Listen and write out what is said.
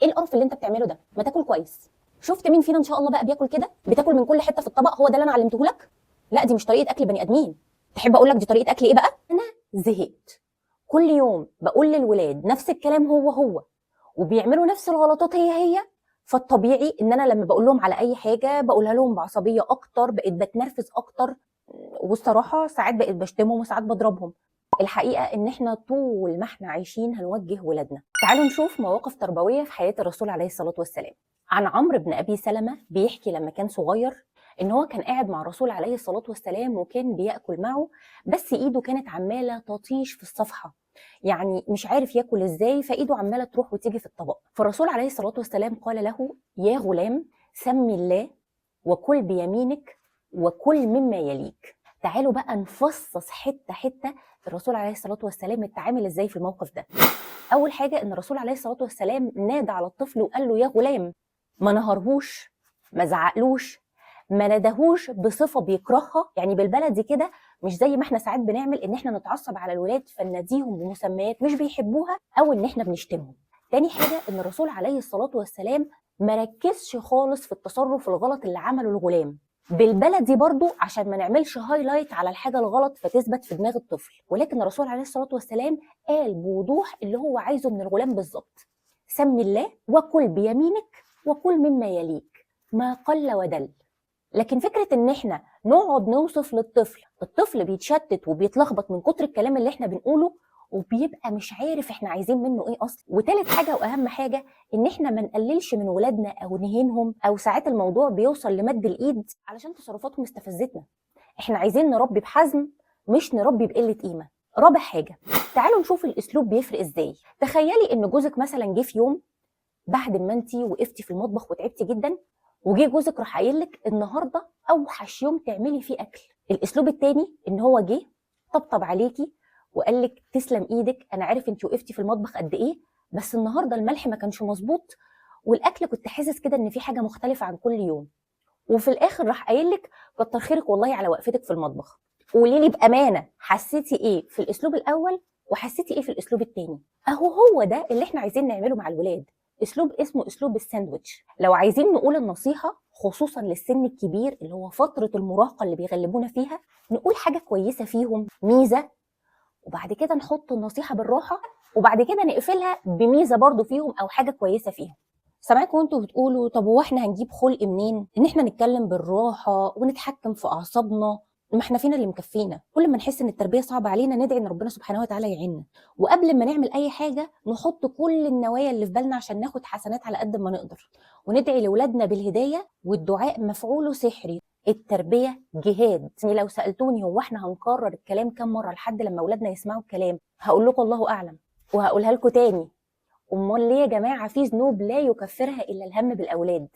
ايه القرف اللي انت بتعمله ده؟ ما تاكل كويس. شفت مين فينا ان شاء الله بقى بياكل كده؟ بتاكل من كل حته في الطبق، هو ده اللي انا علمته لك؟ لا، دي مش طريقه اكل بني ادمين. تحب اقول لك دي طريقه اكل ايه بقى؟ انا زهقت. كل يوم بقول للولاد نفس الكلام هو وبيعملوا نفس الغلطات هي. فالطبيعي ان انا لما بقول لهم على اي حاجه بقولها لهم بعصبيه اكتر، بقيت بتنرفز اكتر، والصراحه ساعات بقيت بشتمهم وساعات بضربهم. الحقيقه ان احنا طول ما احنا عايشين هنوجه ولادنا. تعالوا نشوف مواقف تربويه في حياه الرسول عليه الصلاه والسلام. عن عمرو بن ابي سلمه بيحكي لما كان صغير ان هو كان قاعد مع الرسول عليه الصلاه والسلام وكان بياكل معه، بس ايده كانت عماله تطيش في الصفحه، يعني مش عارف ياكل ازاي، فايده عماله تروح وتيجي في الطبق. فالرسول عليه الصلاه والسلام قال له: يا غلام، سم الله وكل بيمينك وكل مما يليك. تعالوا بقى نفصص حته حته الرسول عليه الصلاه والسلام اتعامل ازاي في الموقف ده. اول حاجه ان الرسول عليه الصلاه والسلام نادى على الطفل وقال له: يا غلام. ما نهرهوش، ما زعقلوش، ما ندهوش بصفه بيكرهها، يعني بالبلدي كده، مش زي ما احنا ساعات بنعمل ان احنا نتعصب على الولاد فنناديهم بمسميات مش بيحبوها او ان احنا بنشتمهم. تاني حاجه ان الرسول عليه الصلاه والسلام ما ركزش خالص في التصرف الغلط اللي عمله الغلام، بالبلدي برضو عشان ما نعملش هايلايت على الحاجه الغلط فتثبت في دماغ الطفل، ولكن الرسول عليه الصلاه والسلام قال بوضوح اللي هو عايزه من الغلام بالظبط: سم الله وكل بيمينك وكل مما يليك، ما قل ودل. لكن فكره ان احنا نقعد نوصف للطفل، الطفل بيتشتت وبيتلخبط من كتر الكلام اللي احنا بنقوله وبيبقى مش عارف احنا عايزين منه ايه اصلا. وتالت حاجه واهم حاجه ان احنا ما نقللش من ولادنا او نهينهم، او ساعات الموضوع بيوصل لمد الايد علشان تصرفاتهم استفزتنا. احنا عايزين نربي بحزم، مش نربي بقله قيمه. رابع حاجه، تعالوا نشوف الاسلوب بيفرق ازاي. تخيلي ان جوزك مثلا جه في يوم بعد ما انتي وقفتي في المطبخ وتعبتي جدا، وجه جوزك راح قايل لك: النهارده اوحش يوم تعملي فيه اكل. الاسلوب التاني ان هو جه طبطب عليكي وقال لك: تسلم ايدك، انا عارف انتي وقفتي في المطبخ قد ايه، بس النهارده الملح ما كانش مظبوط والاكل كنت حاسس كده ان في حاجه مختلفه عن كل يوم. وفي الاخر راح قايل لك: كتر خيرك والله على وقفتك في المطبخ. قولي لي بامانه، حسيتي ايه في الاسلوب الاول وحسيتي ايه في الاسلوب التاني؟ هو ده اللي احنا عايزين نعمله مع الولاد، اسلوب اسمه اسلوب الساندوتش. لو عايزين نقول النصيحه خصوصا للسن الكبير اللي هو فتره المراهقه اللي بيغلبونا فيها، نقول حاجه كويسه فيهم، ميزه، وبعد كده نحط النصيحه بالراحه، وبعد كده نقفلها بميزه برضو فيهم او حاجه كويسه فيهم. سامعاكم وانتوا بتقولوا: طب هو احنا هنجيب خلق منين ان احنا نتكلم بالراحه ونتحكم في اعصابنا؟ ما احنا فينا اللي مكفينا. كل ما نحس ان التربيه صعبه علينا ندعي ان ربنا سبحانه وتعالى يعيننا، وقبل ما نعمل اي حاجه نحط كل النوايا اللي في بالنا عشان ناخد حسنات على قد ما نقدر، وندعي لاولادنا بالهدايه، والدعاء مفعوله سحري. التربيه جهاد. يعني لو سالتوني هو احنا هنكرر الكلام كام مره لحد لما اولادنا يسمعوا الكلام، هقول لكم الله اعلم، وهقولها لكم تاني: امال ليه يا جماعه في ذنوب لا يكفرها الا الهم بالاولاد؟